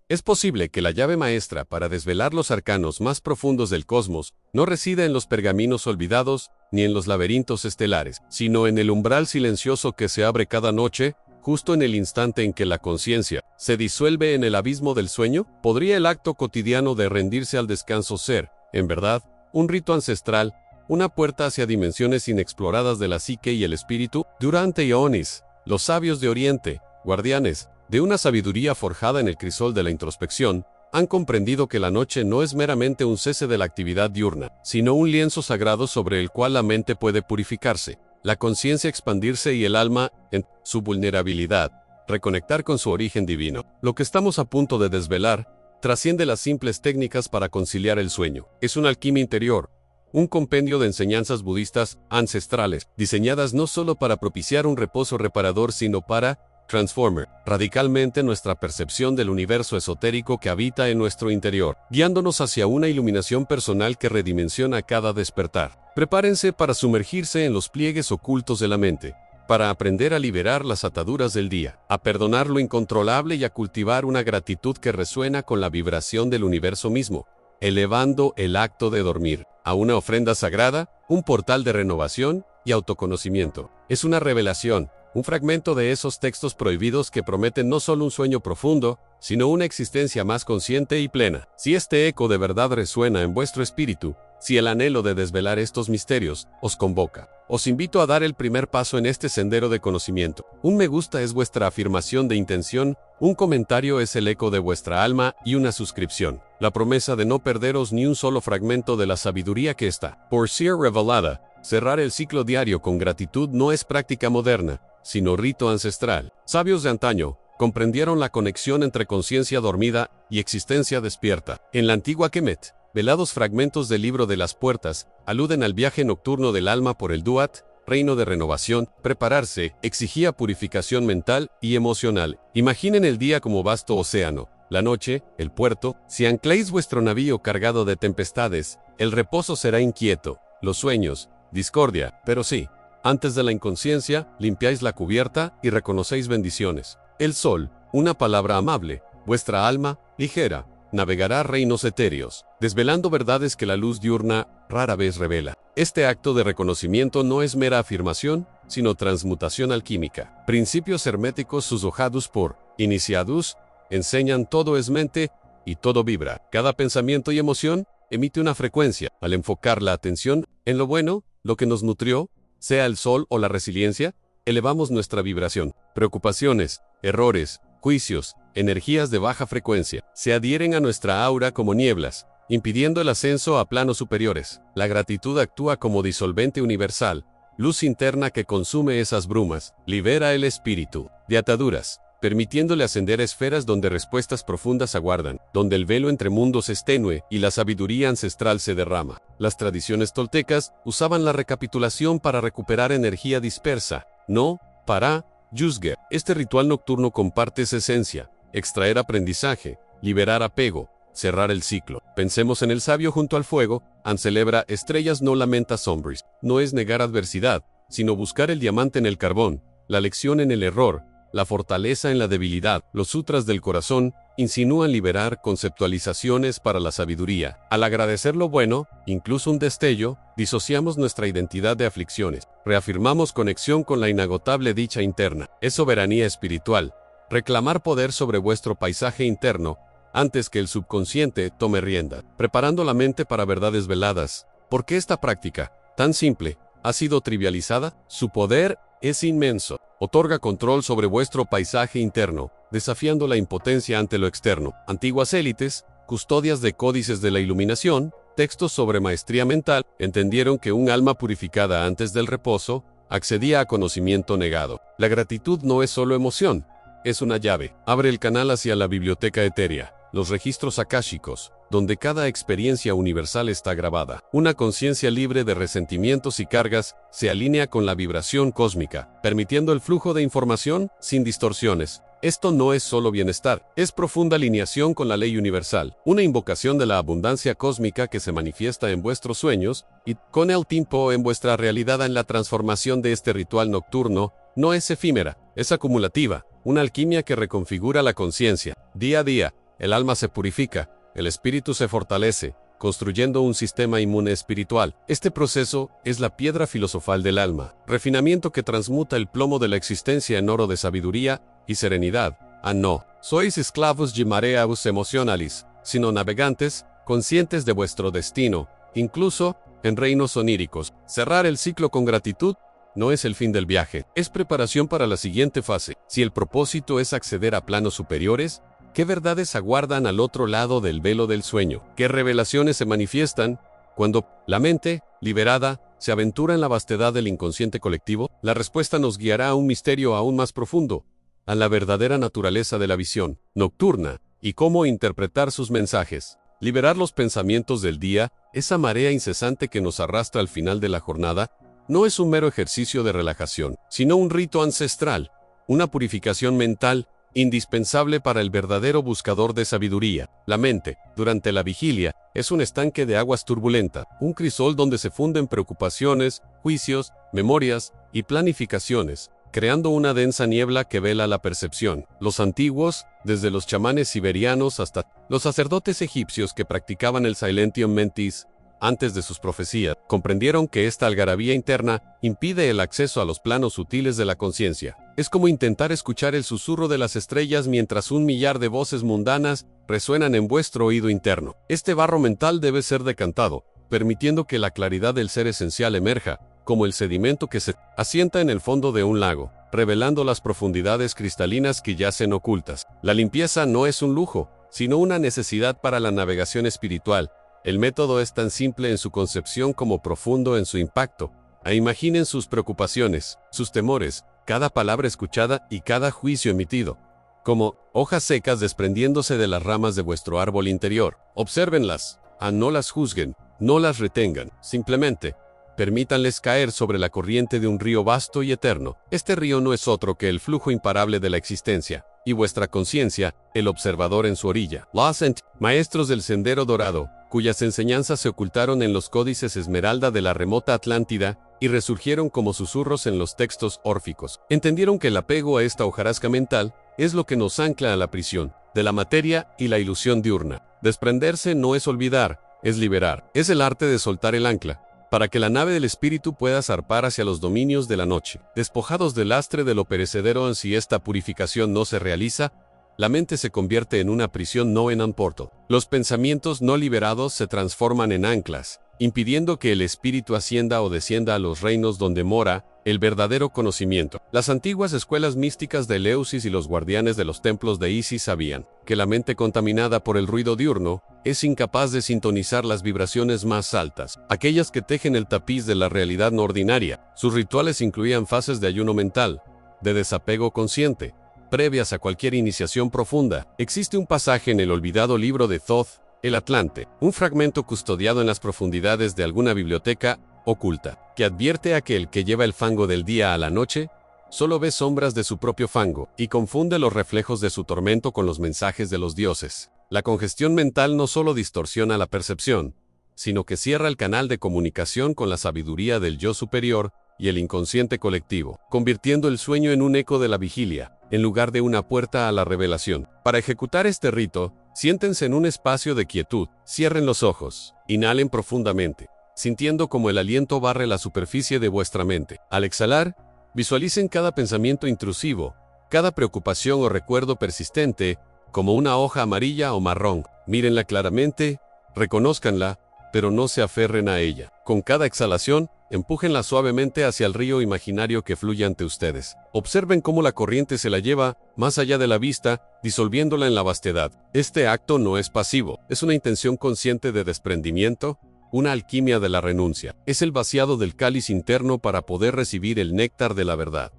Es posible que la llave maestra para desvelar los arcanos más profundos del cosmos no resida en los pergaminos olvidados ni en los laberintos estelares, sino en el umbral silencioso que se abre cada noche, justo en el instante en que la conciencia se disuelve en el abismo del sueño. ¿Podría el acto cotidiano de rendirse al descanso ser, en verdad, un rito ancestral, una puerta hacia dimensiones inexploradas de la psique y el espíritu? Durante Ionis, los sabios de Oriente, guardianes de una sabiduría forjada en el crisol de la introspección, han comprendido que la noche no es meramente un cese de la actividad diurna, sino un lienzo sagrado sobre el cual la mente puede purificarse, la conciencia expandirse y el alma, en su vulnerabilidad, reconectar con su origen divino. Lo que estamos a punto de desvelar trasciende las simples técnicas para conciliar el sueño. Es una alquimia interior, un compendio de enseñanzas budistas ancestrales, diseñadas no solo para propiciar un reposo reparador, sino para transformar radicalmente nuestra percepción del universo esotérico que habita en nuestro interior, guiándonos hacia una iluminación personal que redimensiona cada despertar. Prepárense para sumergirse en los pliegues ocultos de la mente, para aprender a liberar las ataduras del día, a perdonar lo incontrolable y a cultivar una gratitud que resuena con la vibración del universo mismo, elevando el acto de dormir a una ofrenda sagrada, un portal de renovación y autoconocimiento. Es una revelación, un fragmento de esos textos prohibidos que prometen no solo un sueño profundo, sino una existencia más consciente y plena. Si este eco de verdad resuena en vuestro espíritu, si el anhelo de desvelar estos misterios os convoca, os invito a dar el primer paso en este sendero de conocimiento. Un me gusta es vuestra afirmación de intención, un comentario es el eco de vuestra alma y una suscripción, la promesa de no perderos ni un solo fragmento de la sabiduría que está por ser revelada. Cerrar el ciclo diario con gratitud no es práctica moderna, sino rito ancestral. Sabios de antaño comprendieron la conexión entre conciencia dormida y existencia despierta. En la antigua Kemet, velados fragmentos del libro de las puertas aluden al viaje nocturno del alma por el Duat, reino de renovación. Prepararse exigía purificación mental y emocional. Imaginen el día como vasto océano, la noche, el puerto. Si ancláis vuestro navío cargado de tempestades, el reposo será inquieto, los sueños, discordia. Pero sí, antes de la inconsciencia, limpiáis la cubierta y reconocéis bendiciones. El sol, una palabra amable, vuestra alma, ligera, navegará reinos etéreos, desvelando verdades que la luz diurna rara vez revela. Este acto de reconocimiento no es mera afirmación, sino transmutación alquímica. Principios herméticos susurrados por iniciados enseñan: todo es mente y todo vibra. Cada pensamiento y emoción emite una frecuencia. Al enfocar la atención en lo bueno, lo que nos nutrió, sea el sol o la resiliencia, elevamos nuestra vibración. Preocupaciones, errores, juicios, energías de baja frecuencia, se adhieren a nuestra aura como nieblas, impidiendo el ascenso a planos superiores. La gratitud actúa como disolvente universal, luz interna que consume esas brumas, libera el espíritu de ataduras, permitiéndole ascender a esferas donde respuestas profundas aguardan, donde el velo entre mundos es tenue y la sabiduría ancestral se derrama. Las tradiciones toltecas usaban la recapitulación para recuperar energía dispersa, no para juzgar. Este ritual nocturno comparte esa esencia: extraer aprendizaje, liberar apego, cerrar el ciclo. Pensemos en el sabio junto al fuego. Celebra estrellas, no lamenta sombras. No es negar adversidad, sino buscar el diamante en el carbón, la lección en el error, la fortaleza en la debilidad. Los sutras del corazón insinúan liberar conceptualizaciones para la sabiduría. Al agradecer lo bueno, incluso un destello, disociamos nuestra identidad de aflicciones. Reafirmamos conexión con la inagotable dicha interna. Es soberanía espiritual. Reclamar poder sobre vuestro paisaje interno antes que el subconsciente tome rienda, preparando la mente para verdades veladas. ¿Por qué esta práctica, tan simple, ha sido trivializada? Su poder es inmenso. Otorga control sobre vuestro paisaje interno, desafiando la impotencia ante lo externo. Antiguas élites, custodias de códices de la iluminación, textos sobre maestría mental, entendieron que un alma purificada antes del reposo accedía a conocimiento negado. La gratitud no es solo emoción, es una llave. Abre el canal hacia la biblioteca etérea, los registros akáshicos, donde cada experiencia universal está grabada. Una conciencia libre de resentimientos y cargas se alinea con la vibración cósmica, permitiendo el flujo de información sin distorsiones. Esto no es solo bienestar, es profunda alineación con la ley universal, una invocación de la abundancia cósmica que se manifiesta en vuestros sueños y, con el tiempo, en vuestra realidad. En la transformación de este ritual nocturno, no es efímera, es acumulativa, una alquimia que reconfigura la conciencia, día a día, el alma se purifica, el espíritu se fortalece, construyendo un sistema inmune espiritual. Este proceso es la piedra filosofal del alma, refinamiento que transmuta el plomo de la existencia en oro de sabiduría y serenidad. No sois esclavos de mareas emocionalis, sino navegantes, conscientes de vuestro destino, incluso en reinos oníricos. Cerrar el ciclo con gratitud no es el fin del viaje, es preparación para la siguiente fase. Si el propósito es acceder a planos superiores, ¿qué verdades aguardan al otro lado del velo del sueño? ¿Qué revelaciones se manifiestan cuando la mente, liberada, se aventura en la vastedad del inconsciente colectivo? La respuesta nos guiará a un misterio aún más profundo, a la verdadera naturaleza de la visión nocturna y cómo interpretar sus mensajes. Liberar los pensamientos del día, esa marea incesante que nos arrastra al final de la jornada, no es un mero ejercicio de relajación, sino un rito ancestral, una purificación mental indispensable para el verdadero buscador de sabiduría. La mente, durante la vigilia, es un estanque de aguas turbulenta, un crisol donde se funden preocupaciones, juicios, memorias y planificaciones, creando una densa niebla que vela la percepción. Los antiguos, desde los chamanes siberianos hasta los sacerdotes egipcios que practicaban el Silentium Mentis, antes de sus profecías, comprendieron que esta algarabía interna impide el acceso a los planos sutiles de la conciencia. Es como intentar escuchar el susurro de las estrellas mientras 1.000.000 de voces mundanas resuenan en vuestro oído interno. Este barro mental debe ser decantado, permitiendo que la claridad del ser esencial emerja, como el sedimento que se asienta en el fondo de un lago, revelando las profundidades cristalinas que yacen ocultas. La limpieza no es un lujo, sino una necesidad para la navegación espiritual. El método es tan simple en su concepción como profundo en su impacto. Imaginen sus preocupaciones, sus temores, cada palabra escuchada y cada juicio emitido, como hojas secas desprendiéndose de las ramas de vuestro árbol interior. Obsérvenlas, no las juzguen, no las retengan, simplemente permítanles caer sobre la corriente de un río vasto y eterno. Este río no es otro que el flujo imparable de la existencia, y vuestra conciencia, el observador en su orilla. Los maestros del Sendero Dorado, cuyas enseñanzas se ocultaron en los códices esmeralda de la remota Atlántida y resurgieron como susurros en los textos órficos, entendieron que el apego a esta hojarasca mental es lo que nos ancla a la prisión de la materia y la ilusión diurna. Desprenderse no es olvidar, es liberar. Es el arte de soltar el ancla, para que la nave del espíritu pueda zarpar hacia los dominios de la noche. Despojados del lastre de lo perecedero, si esta purificación no se realiza, la mente se convierte en una prisión no en un porto. Los pensamientos no liberados se transforman en anclas, impidiendo que el espíritu ascienda o descienda a los reinos donde mora el verdadero conocimiento. Las antiguas escuelas místicas de Eleusis y los guardianes de los templos de Isis sabían que la mente contaminada por el ruido diurno es incapaz de sintonizar las vibraciones más altas, aquellas que tejen el tapiz de la realidad no ordinaria. Sus rituales incluían fases de ayuno mental, de desapego consciente, previas a cualquier iniciación profunda. Existe un pasaje en el olvidado libro de Thoth, el Atlante, un fragmento custodiado en las profundidades de alguna biblioteca oculta, que advierte a que el que lleva el fango del día a la noche solo ve sombras de su propio fango y confunde los reflejos de su tormento con los mensajes de los dioses. La congestión mental no solo distorsiona la percepción, sino que cierra el canal de comunicación con la sabiduría del yo superior y el inconsciente colectivo, convirtiendo el sueño en un eco de la vigilia, en lugar de una puerta a la revelación. Para ejecutar este rito, siéntense en un espacio de quietud, cierren los ojos, inhalen profundamente, sintiendo como el aliento barre la superficie de vuestra mente. Al exhalar, visualicen cada pensamiento intrusivo, cada preocupación o recuerdo persistente, como una hoja amarilla o marrón. Mírenla claramente, reconózcanla, pero no se aferren a ella. Con cada exhalación, empújenla suavemente hacia el río imaginario que fluye ante ustedes. Observen cómo la corriente se la lleva más allá de la vista, disolviéndola en la vastedad. Este acto no es pasivo, es una intención consciente de desprendimiento, una alquimia de la renuncia. Es el vaciado del cáliz interno para poder recibir el néctar de la verdad.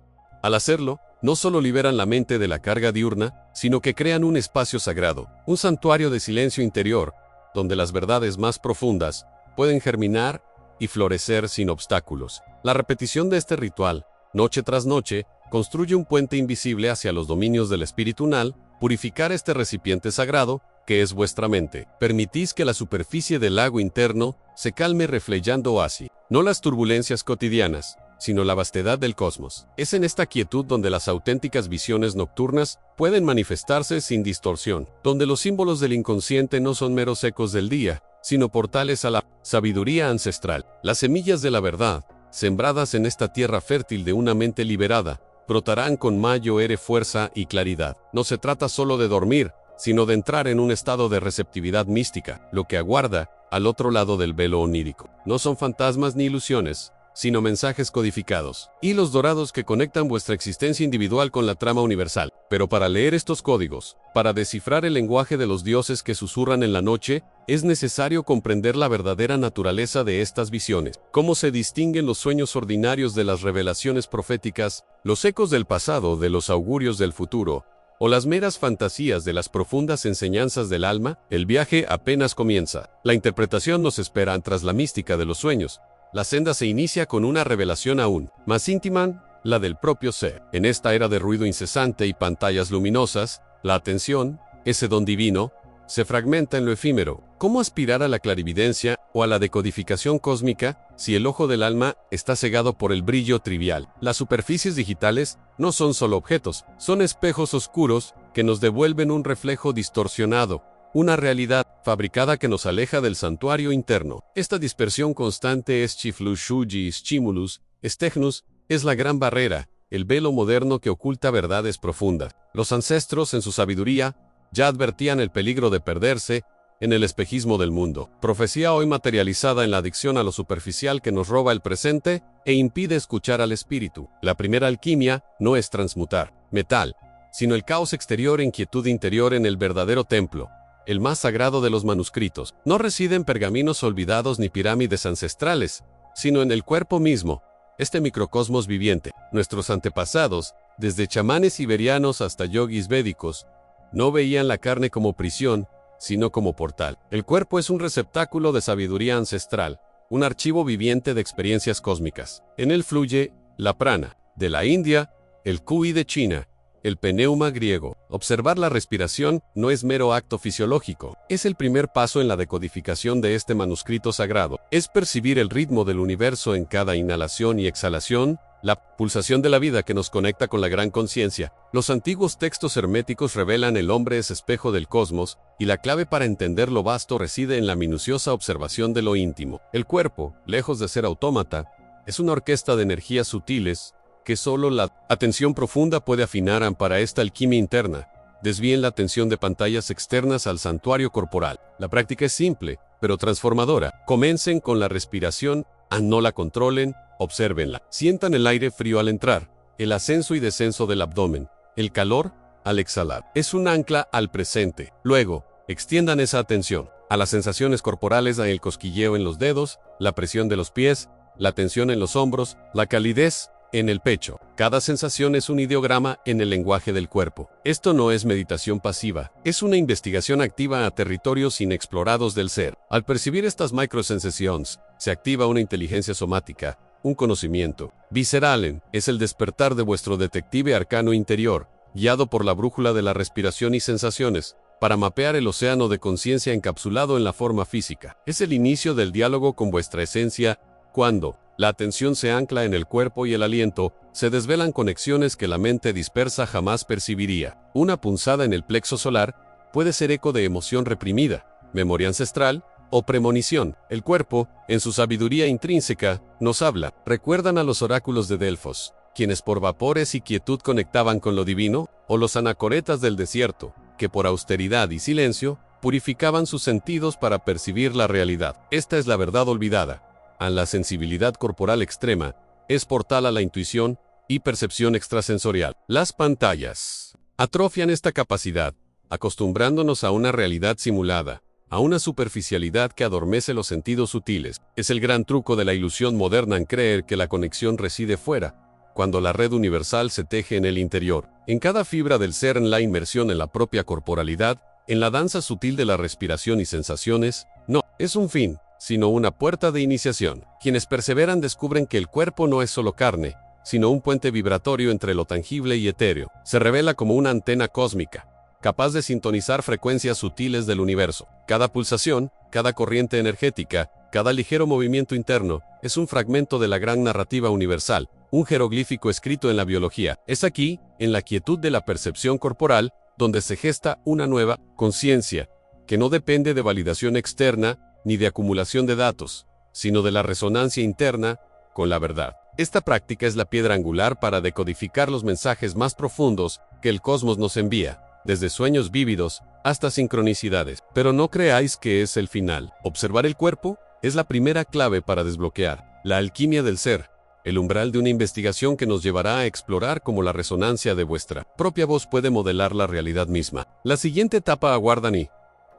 Al hacerlo, no solo liberan la mente de la carga diurna, sino que crean un espacio sagrado, un santuario de silencio interior, donde las verdades más profundas pueden germinar y florecer sin obstáculos. La repetición de este ritual, noche tras noche, construye un puente invisible hacia los dominios del espiritual. Purificar este recipiente sagrado, que es vuestra mente. Permitís que la superficie del lago interno se calme reflejando así, no las turbulencias cotidianas, sino la vastedad del cosmos. Es en esta quietud donde las auténticas visiones nocturnas pueden manifestarse sin distorsión, donde los símbolos del inconsciente no son meros ecos del día, sino portales a la sabiduría ancestral. Las semillas de la verdad, sembradas en esta tierra fértil de una mente liberada, brotarán con mayor fuerza y claridad. No se trata solo de dormir, sino de entrar en un estado de receptividad mística, lo que aguarda al otro lado del velo onírico. No son fantasmas ni ilusiones, sino mensajes codificados, hilos dorados que conectan vuestra existencia individual con la trama universal. Pero para leer estos códigos, para descifrar el lenguaje de los dioses que susurran en la noche, es necesario comprender la verdadera naturaleza de estas visiones, cómo se distinguen los sueños ordinarios de las revelaciones proféticas, los ecos del pasado de los augurios del futuro, o las meras fantasías de las profundas enseñanzas del alma. El viaje apenas comienza. La interpretación nos espera tras la mística de los sueños. La senda se inicia con una revelación aún más íntima, la del propio ser. En esta era de ruido incesante y pantallas luminosas, la atención, ese don divino, se fragmenta en lo efímero. ¿Cómo aspirar a la clarividencia o a la decodificación cósmica si el ojo del alma está cegado por el brillo trivial? Las superficies digitales no son solo objetos, son espejos oscuros que nos devuelven un reflejo distorsionado, una realidad fabricada que nos aleja del santuario interno. Esta dispersión constante es Chiflushuji Stimulus, Stechnus, es la gran barrera, el velo moderno que oculta verdades profundas. Los ancestros, en su sabiduría, ya advertían el peligro de perderse en el espejismo del mundo. Profecía hoy materializada en la adicción a lo superficial que nos roba el presente e impide escuchar al espíritu. La primera alquimia no es transmutar metal, sino el caos exterior en quietud interior en el verdadero templo, el más sagrado de los manuscritos. No reside en pergaminos olvidados ni pirámides ancestrales, sino en el cuerpo mismo, este microcosmos viviente. Nuestros antepasados, desde chamanes siberianos hasta yogis védicos, no veían la carne como prisión, sino como portal. El cuerpo es un receptáculo de sabiduría ancestral, un archivo viviente de experiencias cósmicas. En él fluye la prana, de la India, el kui de China, el pneuma griego. Observar la respiración no es mero acto fisiológico, es el primer paso en la decodificación de este manuscrito sagrado. Es percibir el ritmo del universo en cada inhalación y exhalación, la pulsación de la vida que nos conecta con la gran conciencia. Los antiguos textos herméticos revelan el hombre es espejo del cosmos, y la clave para entender lo vasto reside en la minuciosa observación de lo íntimo. El cuerpo, lejos de ser autómata, es una orquesta de energías sutiles, que solo la atención profunda puede afinar. Para esta alquimia interna, desvíen la atención de pantallas externas al santuario corporal. La práctica es simple, pero transformadora. Comiencen con la respiración, no la controlen, obsérvenla. Sientan el aire frío al entrar, el ascenso y descenso del abdomen, el calor al exhalar. Es un ancla al presente. Luego, extiendan esa atención a las sensaciones corporales, el cosquilleo en los dedos, la presión de los pies, la tensión en los hombros, la calidez en el pecho. Cada sensación es un ideograma en el lenguaje del cuerpo. Esto no es meditación pasiva, es una investigación activa a territorios inexplorados del ser. Al percibir estas microsensaciones, se activa una inteligencia somática, un conocimiento visceral. Es el despertar de vuestro detective arcano interior, guiado por la brújula de la respiración y sensaciones, para mapear el océano de conciencia encapsulado en la forma física. Es el inicio del diálogo con vuestra esencia, cuando la atención se ancla en el cuerpo y el aliento, se desvelan conexiones que la mente dispersa jamás percibiría. Una punzada en el plexo solar puede ser eco de emoción reprimida, memoria ancestral o premonición. El cuerpo, en su sabiduría intrínseca, nos habla. ¿Recuerdan a los oráculos de Delfos, quienes por vapores y quietud conectaban con lo divino? ¿O los anacoretas del desierto, que por austeridad y silencio, purificaban sus sentidos para percibir la realidad? Esta es la verdad olvidada. A la sensibilidad corporal extrema, es portal a la intuición y percepción extrasensorial. Las pantallas atrofian esta capacidad, acostumbrándonos a una realidad simulada, a una superficialidad que adormece los sentidos sutiles. Es el gran truco de la ilusión moderna en creer que la conexión reside fuera, cuando la red universal se teje en el interior. En cada fibra del ser, en la inmersión en la propia corporalidad, en la danza sutil de la respiración y sensaciones, no es un fin, sino una puerta de iniciación. Quienes perseveran descubren que el cuerpo no es solo carne, sino un puente vibratorio entre lo tangible y etéreo. Se revela como una antena cósmica, capaz de sintonizar frecuencias sutiles del universo. Cada pulsación, cada corriente energética, Cada ligero movimiento interno es un fragmento de la gran narrativa universal, un jeroglífico escrito en la biología. Es aquí, en la quietud de la percepción corporal, donde se gesta una nueva conciencia, que no depende de validación externa ni de acumulación de datos, sino de la resonancia interna con la verdad. Esta práctica es la piedra angular para decodificar los mensajes más profundos que el cosmos nos envía, desde sueños vívidos hasta sincronicidades. Pero no creáis que es el final. Observar el cuerpo es la primera clave para desbloquear la alquimia del ser, el umbral de una investigación que nos llevará a explorar cómo la resonancia de vuestra propia voz puede modelar la realidad misma. La siguiente etapa aguardan y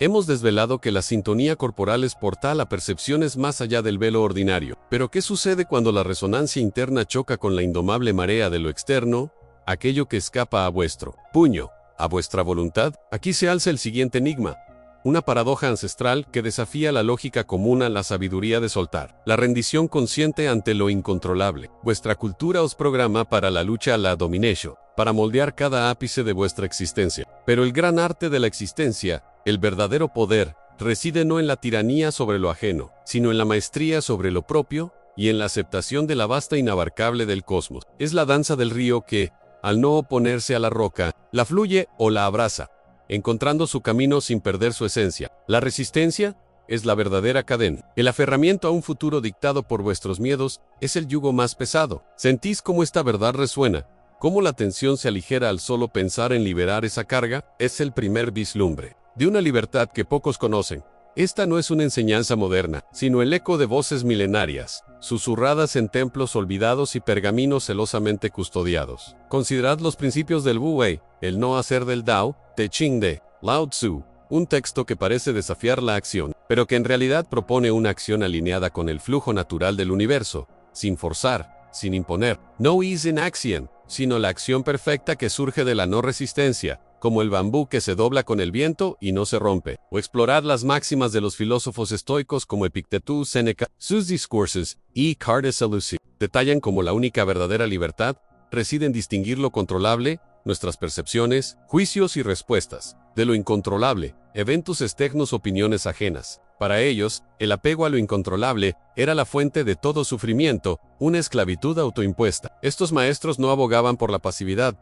hemos desvelado que la sintonía corporal es portal a percepciones más allá del velo ordinario. Pero ¿qué sucede cuando la resonancia interna choca con la indomable marea de lo externo? Aquello que escapa a vuestro puño, a vuestra voluntad. Aquí se alza el siguiente enigma. Una paradoja ancestral que desafía la lógica común a la sabiduría de soltar. La rendición consciente ante lo incontrolable. Vuestra cultura os programa para la lucha a la domination, para moldear cada ápice de vuestra existencia. Pero el gran arte de la existencia, el verdadero poder, reside no en la tiranía sobre lo ajeno, sino en la maestría sobre lo propio y en la aceptación de la vasta inabarcable del cosmos. Es la danza del río que, al no oponerse a la roca, la fluye o la abraza, encontrando su camino sin perder su esencia. La resistencia es la verdadera cadena. El aferramiento a un futuro dictado por vuestros miedos es el yugo más pesado. ¿Sentís cómo esta verdad resuena? ¿Cómo la tensión se aligera al solo pensar en liberar esa carga? Es el primer vislumbre de una libertad que pocos conocen. Esta no es una enseñanza moderna, sino el eco de voces milenarias, susurradas en templos olvidados y pergaminos celosamente custodiados. Considerad los principios del Wu Wei, el no hacer del Tao, Te Ching de Lao Tzu, un texto que parece desafiar la acción, pero que en realidad propone una acción alineada con el flujo natural del universo, sin forzar, sin imponer. No is in action, sino la acción perfecta que surge de la no resistencia, como el bambú que se dobla con el viento y no se rompe. O explorad las máximas de los filósofos estoicos como Epicteto, Séneca, sus discursos y Cartes Elusi detallan como la única verdadera libertad reside en distinguir lo controlable, nuestras percepciones, juicios y respuestas, de lo incontrolable, eventos externos, opiniones ajenas. Para ellos, el apego a lo incontrolable era la fuente de todo sufrimiento, una esclavitud autoimpuesta. Estos maestros no abogaban por la pasividad,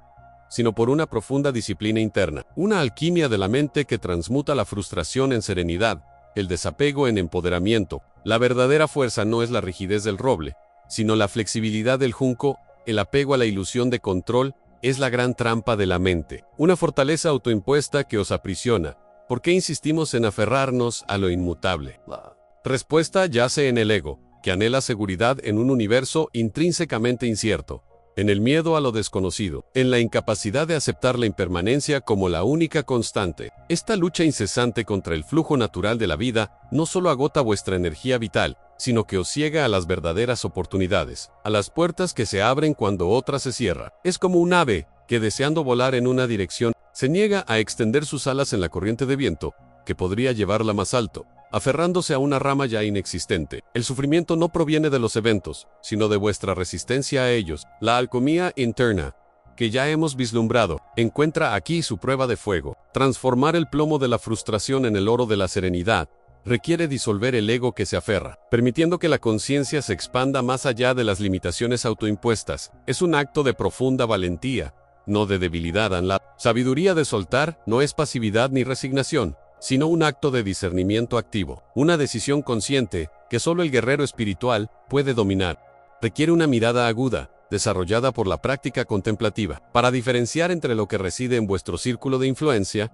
sino por una profunda disciplina interna, una alquimia de la mente que transmuta la frustración en serenidad, el desapego en empoderamiento. La verdadera fuerza no es la rigidez del roble, sino la flexibilidad del junco. El apego a la ilusión de control es la gran trampa de la mente, una fortaleza autoimpuesta que os aprisiona. ¿Por qué insistimos en aferrarnos a lo inmutable? La respuesta yace en el ego, que anhela seguridad en un universo intrínsecamente incierto, en el miedo a lo desconocido, en la incapacidad de aceptar la impermanencia como la única constante. Esta lucha incesante contra el flujo natural de la vida no solo agota vuestra energía vital, sino que os ciega a las verdaderas oportunidades, a las puertas que se abren cuando otra se cierra. Es como un ave que, deseando volar en una dirección, se niega a extender sus alas en la corriente de viento, que podría llevarla más alto, aferrándose a una rama ya inexistente. El sufrimiento no proviene de los eventos, sino de vuestra resistencia a ellos. La alquimia interna, que ya hemos vislumbrado, encuentra aquí su prueba de fuego. Transformar el plomo de la frustración en el oro de la serenidad requiere disolver el ego que se aferra, permitiendo que la conciencia se expanda más allá de las limitaciones autoimpuestas. Es un acto de profunda valentía, no de debilidad. La sabiduría de soltar no es pasividad ni resignación, sino un acto de discernimiento activo, una decisión consciente que solo el guerrero espiritual puede dominar. Requiere una mirada aguda, desarrollada por la práctica contemplativa, para diferenciar entre lo que reside en vuestro círculo de influencia,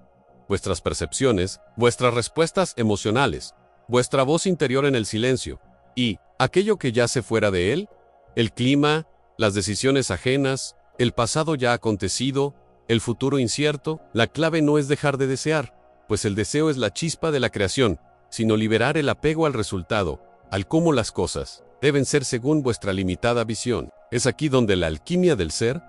vuestras percepciones, vuestras respuestas emocionales, vuestra voz interior en el silencio, y aquello que yace fuera de él, el clima, las decisiones ajenas, el pasado ya acontecido, el futuro incierto. La clave no es dejar de desear, pues el deseo es la chispa de la creación, sino liberar el apego al resultado, al cómo las cosas deben ser según vuestra limitada visión. Es aquí donde la alquimia del ser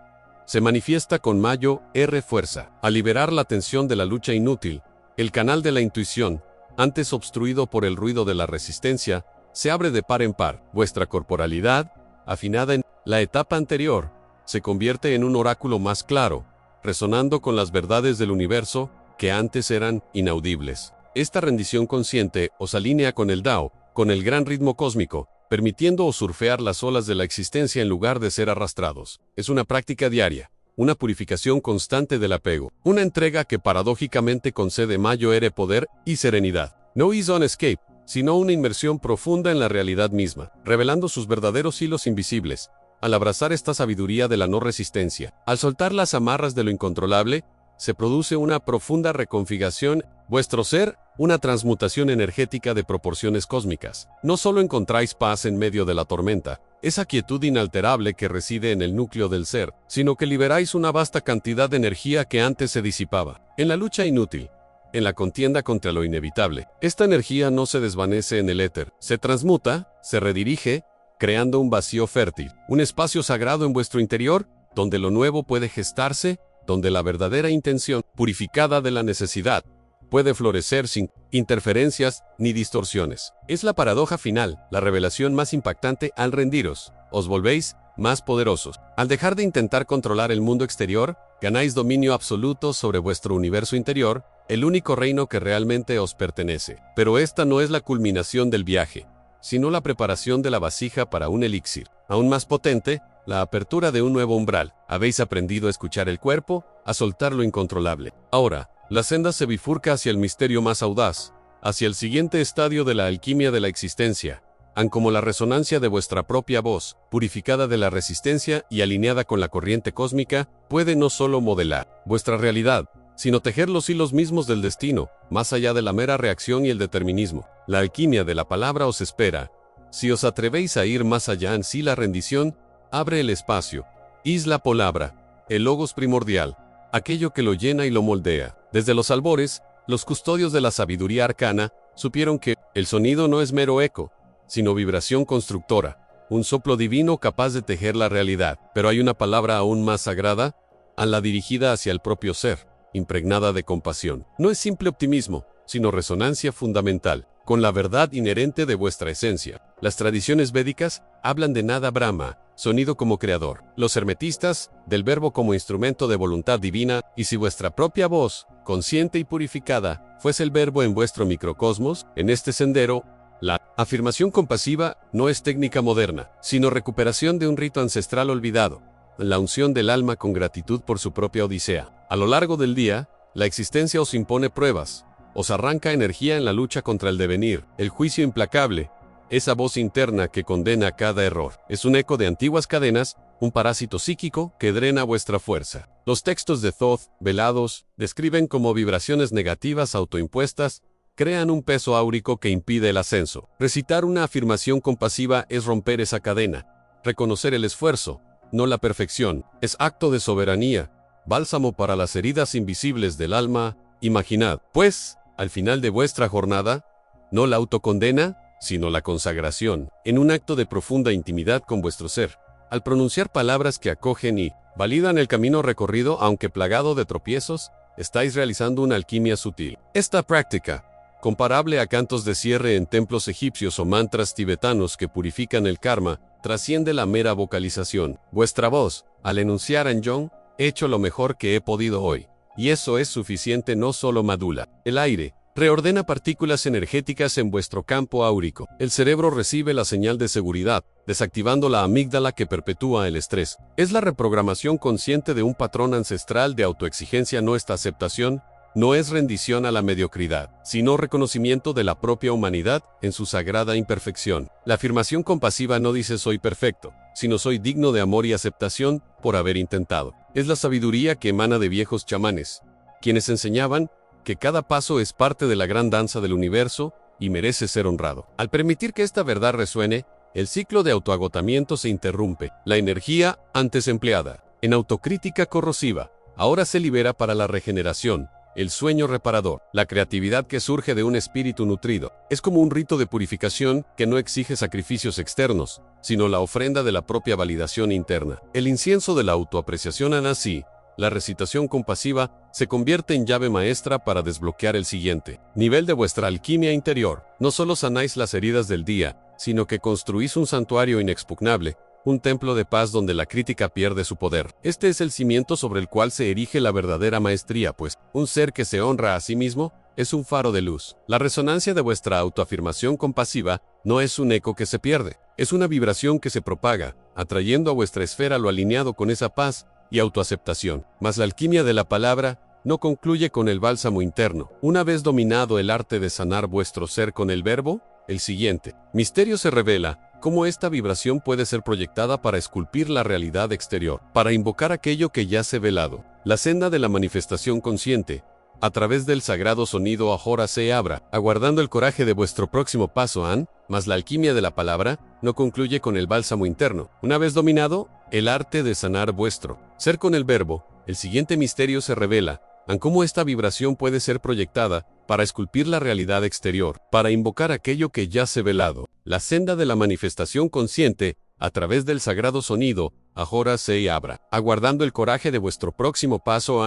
se manifiesta con mayor fuerza. Al liberar la tensión de la lucha inútil, el canal de la intuición, antes obstruido por el ruido de la resistencia, se abre de par en par. Vuestra corporalidad, afinada en la etapa anterior, se convierte en un oráculo más claro, resonando con las verdades del universo que antes eran inaudibles. Esta rendición consciente os alinea con el Tao, con el gran ritmo cósmico, permitiéndoos surfear las olas de la existencia en lugar de ser arrastrados. Es una práctica diaria, una purificación constante del apego, una entrega que paradójicamente concede mayor poder y serenidad. No is on escape, sino una inmersión profunda en la realidad misma, revelando sus verdaderos hilos invisibles. Al abrazar esta sabiduría de la no resistencia, al soltar las amarras de lo incontrolable, se produce una profunda reconfiguración, vuestro ser, una transmutación energética de proporciones cósmicas. No solo encontráis paz en medio de la tormenta, esa quietud inalterable que reside en el núcleo del ser, sino que liberáis una vasta cantidad de energía que antes se disipaba. En la lucha inútil, en la contienda contra lo inevitable, esta energía no se desvanece en el éter, se transmuta, se redirige, creando un vacío fértil, un espacio sagrado en vuestro interior, donde lo nuevo puede gestarse, donde la verdadera intención, purificada de la necesidad, puede florecer sin interferencias ni distorsiones. Es la paradoja final, la revelación más impactante. Al rendiros, os volvéis más poderosos. Al dejar de intentar controlar el mundo exterior, ganáis dominio absoluto sobre vuestro universo interior, el único reino que realmente os pertenece. Pero esta no es la culminación del viaje, sino la preparación de la vasija para un elixir, aún más potente, la apertura de un nuevo umbral. Habéis aprendido a escuchar el cuerpo, a soltar lo incontrolable. Ahora, la senda se bifurca hacia el misterio más audaz, hacia el siguiente estadio de la alquimia de la existencia, como la resonancia de vuestra propia voz, purificada de la resistencia y alineada con la corriente cósmica, puede no solo modelar vuestra realidad, sino tejer los hilos mismos del destino, más allá de la mera reacción y el determinismo. La alquimia de la palabra os espera. Si os atrevéis a ir más allá en sí, la rendición abre el espacio. Es la palabra, el logos primordial, aquello que lo llena y lo moldea. Desde los albores, los custodios de la sabiduría arcana supieron que el sonido no es mero eco, sino vibración constructora, un soplo divino capaz de tejer la realidad. Pero hay una palabra aún más sagrada, a la dirigida hacia el propio ser, impregnada de compasión. No es simple optimismo, sino resonancia fundamental, con la verdad inherente de vuestra esencia. Las tradiciones védicas hablan de Nada Brahma, sonido como creador. Los hermetistas, del verbo como instrumento de voluntad divina, y si vuestra propia voz, consciente y purificada, fuese el verbo en vuestro microcosmos, en este sendero, la afirmación compasiva no es técnica moderna, sino recuperación de un rito ancestral olvidado, la unción del alma con gratitud por su propia odisea. A lo largo del día, la existencia os impone pruebas, os arranca energía en la lucha contra el devenir, el juicio implacable, esa voz interna que condena cada error. Es un eco de antiguas cadenas, un parásito psíquico que drena vuestra fuerza. Los textos de Thoth, velados, describen como vibraciones negativas autoimpuestas, crean un peso áurico que impide el ascenso. Recitar una afirmación compasiva es romper esa cadena. Reconocer el esfuerzo, no la perfección, es acto de soberanía, bálsamo para las heridas invisibles del alma. Imaginad, pues, al final de vuestra jornada, no la autocondena, sino la consagración, en un acto de profunda intimidad con vuestro ser. Al pronunciar palabras que acogen y validan el camino recorrido, aunque plagado de tropiezos, estáis realizando una alquimia sutil. Esta práctica, comparable a cantos de cierre en templos egipcios o mantras tibetanos que purifican el karma, trasciende la mera vocalización. Vuestra voz, al enunciar en Yong, he hecho lo mejor que he podido hoy. Y eso es suficiente. No solo modula el aire, reordena partículas energéticas en vuestro campo áurico. El cerebro recibe la señal de seguridad, desactivando la amígdala que perpetúa el estrés. Es la reprogramación consciente de un patrón ancestral de autoexigencia. No esta aceptación, no es rendición a la mediocridad, sino reconocimiento de la propia humanidad en su sagrada imperfección. La afirmación compasiva no dice soy perfecto, sino soy digno de amor y aceptación por haber intentado. Es la sabiduría que emana de viejos chamanes, quienes enseñaban que cada paso es parte de la gran danza del universo y merece ser honrado. Al permitir que esta verdad resuene, el ciclo de autoagotamiento se interrumpe. La energía, antes empleada en autocrítica corrosiva, ahora se libera para la regeneración, el sueño reparador, la creatividad que surge de un espíritu nutrido. Es como un rito de purificación que no exige sacrificios externos, sino la ofrenda de la propia validación interna. El incienso de la autoapreciación así. La recitación compasiva se convierte en llave maestra para desbloquear el siguiente nivel de vuestra alquimia interior. No solo sanáis las heridas del día, sino que construís un santuario inexpugnable, un templo de paz donde la crítica pierde su poder. Este es el cimiento sobre el cual se erige la verdadera maestría, pues un ser que se honra a sí mismo es un faro de luz. La resonancia de vuestra autoafirmación compasiva no es un eco que se pierde, es una vibración que se propaga, atrayendo a vuestra esfera lo alineado con esa paz y autoaceptación. Mas la alquimia de la palabra no concluye con el bálsamo interno. Una vez dominado el arte de sanar vuestro ser con el verbo, el siguiente misterio se revela: cómo esta vibración puede ser proyectada para esculpir la realidad exterior, para invocar aquello que yace velado. La senda de la manifestación consciente, a través del sagrado sonido ahora se abra, aguardando el coraje de vuestro próximo paso, mas la alquimia de la palabra no concluye con el bálsamo interno. Una vez dominado el arte de sanar vuestro ser con el verbo, el siguiente misterio se revela: cómo esta vibración puede ser proyectada para esculpir la realidad exterior, para invocar aquello que yace velado. La senda de la manifestación consciente, a través del sagrado sonido, ahora se abra, aguardando el coraje de vuestro próximo paso,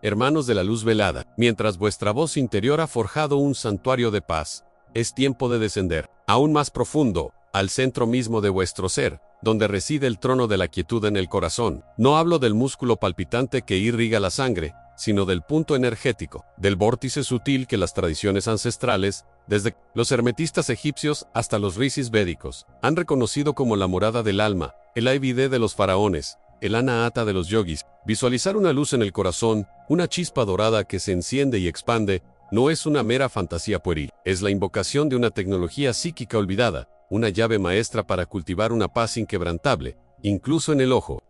hermanos de la luz velada. Mientras vuestra voz interior ha forjado un santuario de paz, es tiempo de descender aún más profundo, al centro mismo de vuestro ser, donde reside el trono de la quietud en el corazón. No hablo del músculo palpitante que irriga la sangre, sino del punto energético, del vórtice sutil que las tradiciones ancestrales, desde los hermetistas egipcios hasta los rishis védicos, han reconocido como la morada del alma, el Aibide de los faraones, el Anahata de los yogis. Visualizar una luz en el corazón, una chispa dorada que se enciende y expande, no es una mera fantasía pueril, es la invocación de una tecnología psíquica olvidada, una llave maestra para cultivar una paz inquebrantable, incluso en el ojo.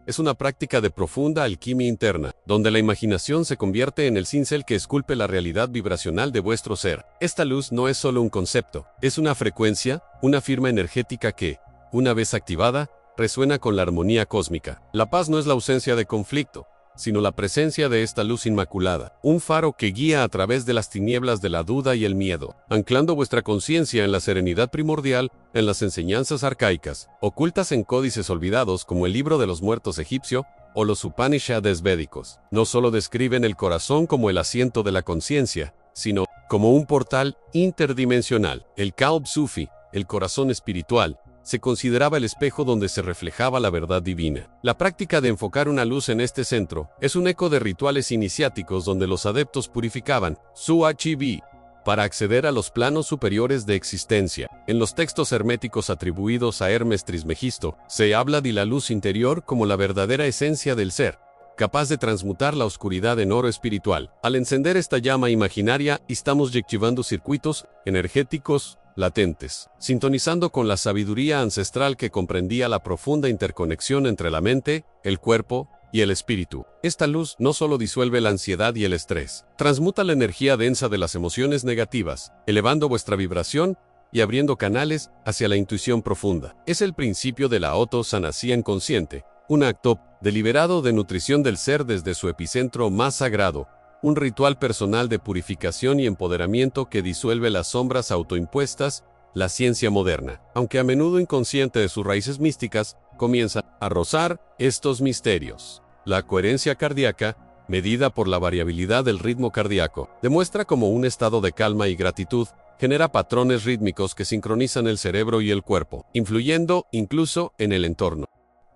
Es una práctica de profunda alquimia interna, donde la imaginación se convierte en el cincel que esculpe la realidad vibracional de vuestro ser. Esta luz no es solo un concepto, es una frecuencia, una firma energética que, una vez activada, resuena con la armonía cósmica. La paz no es la ausencia de conflicto, sino la presencia de esta luz inmaculada, un faro que guía a través de las tinieblas de la duda y el miedo, anclando vuestra conciencia en la serenidad primordial, en las enseñanzas arcaicas, ocultas en códices olvidados como el libro de los muertos egipcio o los Upanishads védicos. No solo describen el corazón como el asiento de la conciencia, sino como un portal interdimensional. El Qalb Sufi, el corazón espiritual, se consideraba el espejo donde se reflejaba la verdad divina. La práctica de enfocar una luz en este centro es un eco de rituales iniciáticos donde los adeptos purificaban su HB para acceder a los planos superiores de existencia. En los textos herméticos atribuidos a Hermes Trismegisto, se habla de la luz interior como la verdadera esencia del ser, capaz de transmutar la oscuridad en oro espiritual. Al encender esta llama imaginaria, estamos activando circuitos energéticos latentes, sintonizando con la sabiduría ancestral que comprendía la profunda interconexión entre la mente, el cuerpo y el espíritu. Esta luz no solo disuelve la ansiedad y el estrés, transmuta la energía densa de las emociones negativas, elevando vuestra vibración y abriendo canales hacia la intuición profunda. Es el principio de la autosanación consciente, un acto deliberado de nutrición del ser desde su epicentro más sagrado, un ritual personal de purificación y empoderamiento que disuelve las sombras autoimpuestas. La ciencia moderna, aunque a menudo inconsciente de sus raíces místicas, comienza a rozar estos misterios. La coherencia cardíaca, medida por la variabilidad del ritmo cardíaco, demuestra cómo un estado de calma y gratitud genera patrones rítmicos que sincronizan el cerebro y el cuerpo, influyendo incluso en el entorno.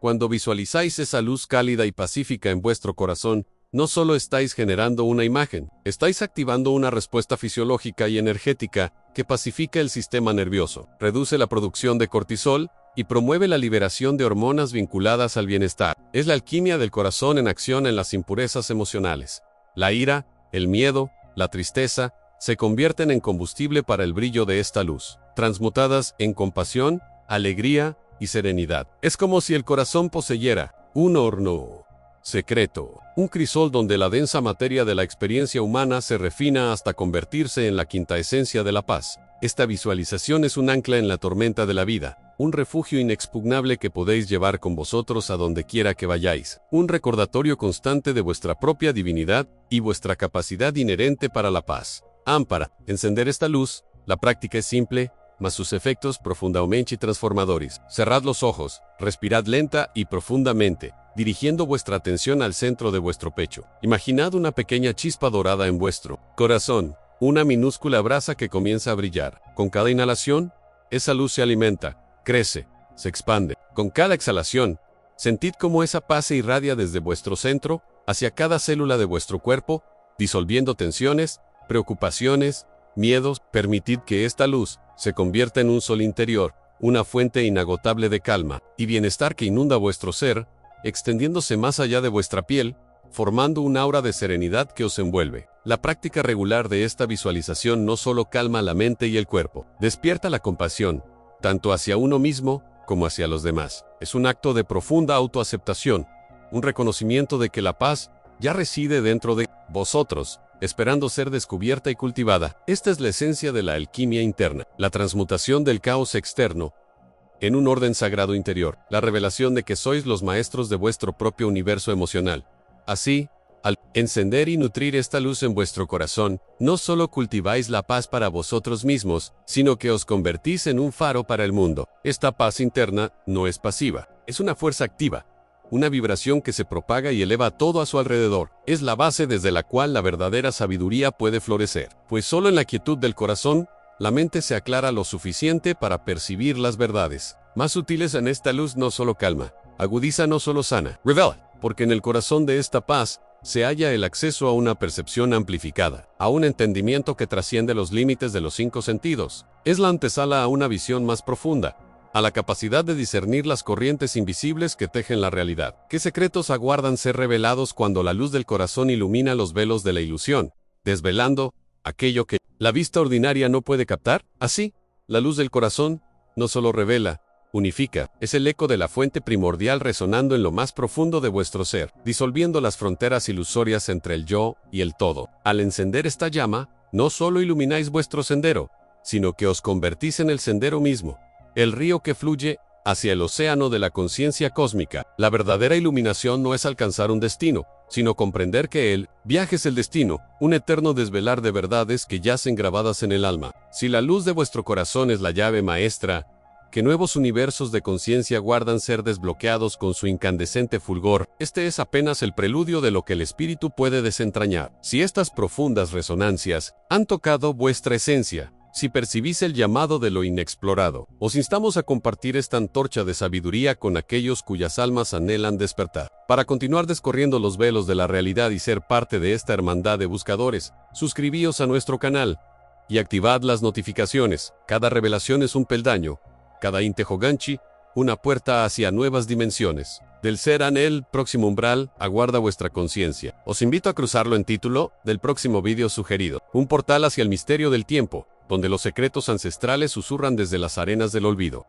Cuando visualizáis esa luz cálida y pacífica en vuestro corazón, no solo estáis generando una imagen, estáis activando una respuesta fisiológica y energética que pacifica el sistema nervioso, reduce la producción de cortisol y promueve la liberación de hormonas vinculadas al bienestar. Es la alquimia del corazón en acción en las impurezas emocionales. La ira, el miedo, la tristeza, se convierten en combustible para el brillo de esta luz, transmutadas en compasión, alegría y serenidad. Es como si el corazón poseyera un horno secreto, un crisol donde la densa materia de la experiencia humana se refina hasta convertirse en la quinta esencia de la paz. Esta visualización es un ancla en la tormenta de la vida, un refugio inexpugnable que podéis llevar con vosotros a donde quiera que vayáis, un recordatorio constante de vuestra propia divinidad y vuestra capacidad inherente para la paz. Para encender esta luz, la práctica es simple, mas sus efectos profundamente transformadores. Cerrad los ojos, respirad lenta y profundamente, dirigiendo vuestra atención al centro de vuestro pecho. Imaginad una pequeña chispa dorada en vuestro corazón, una minúscula brasa que comienza a brillar. Con cada inhalación, esa luz se alimenta, crece, se expande. Con cada exhalación, sentid cómo esa paz se irradia desde vuestro centro hacia cada célula de vuestro cuerpo, disolviendo tensiones, preocupaciones miedos. Permitid que esta luz se convierta en un sol interior, una fuente inagotable de calma y bienestar que inunda vuestro ser, extendiéndose más allá de vuestra piel, formando un aura de serenidad que os envuelve. La práctica regular de esta visualización no solo calma la mente y el cuerpo, despierta la compasión, tanto hacia uno mismo como hacia los demás. Es un acto de profunda autoaceptación, un reconocimiento de que la paz ya reside dentro de vosotros, esperando ser descubierta y cultivada. Esta es la esencia de la alquimia interna, la transmutación del caos externo en un orden sagrado interior, la revelación de que sois los maestros de vuestro propio universo emocional. Así, al encender y nutrir esta luz en vuestro corazón, no solo cultiváis la paz para vosotros mismos, sino que os convertís en un faro para el mundo. Esta paz interna no es pasiva, es una fuerza activa, una vibración que se propaga y eleva todo a su alrededor. Es la base desde la cual la verdadera sabiduría puede florecer, pues solo en la quietud del corazón, la mente se aclara lo suficiente para percibir las verdades más sutiles. En esta luz no solo calma, agudiza, no solo sana, revela, porque en el corazón de esta paz se halla el acceso a una percepción amplificada, a un entendimiento que trasciende los límites de los 5 sentidos. Es la antesala a una visión más profunda, a la capacidad de discernir las corrientes invisibles que tejen la realidad. ¿Qué secretos aguardan ser revelados cuando la luz del corazón ilumina los velos de la ilusión, desvelando aquello que la vista ordinaria no puede captar? Así, la luz del corazón no solo revela, unifica, es el eco de la fuente primordial resonando en lo más profundo de vuestro ser, disolviendo las fronteras ilusorias entre el yo y el todo. Al encender esta llama, no solo ilumináis vuestro sendero, sino que os convertís en el sendero mismo, el río que fluye hacia el océano de la conciencia cósmica. La verdadera iluminación no es alcanzar un destino, sino comprender que el viaje es el destino, un eterno desvelar de verdades que yacen grabadas en el alma. Si la luz de vuestro corazón es la llave maestra, que nuevos universos de conciencia guardan ser desbloqueados con su incandescente fulgor, este es apenas el preludio de lo que el espíritu puede desentrañar. Si estas profundas resonancias han tocado vuestra esencia, si percibís el llamado de lo inexplorado, os instamos a compartir esta antorcha de sabiduría con aquellos cuyas almas anhelan despertar. Para continuar descorriendo los velos de la realidad y ser parte de esta hermandad de buscadores, suscribíos a nuestro canal y activad las notificaciones. Cada revelación es un peldaño, cada Intejoganchi, una puerta hacia nuevas dimensiones. Del ser en el próximo umbral, aguarda vuestra conciencia. Os invito a cruzarlo en título del próximo vídeo sugerido. Un portal hacia el misterio del tiempo, donde los secretos ancestrales susurran desde las arenas del olvido.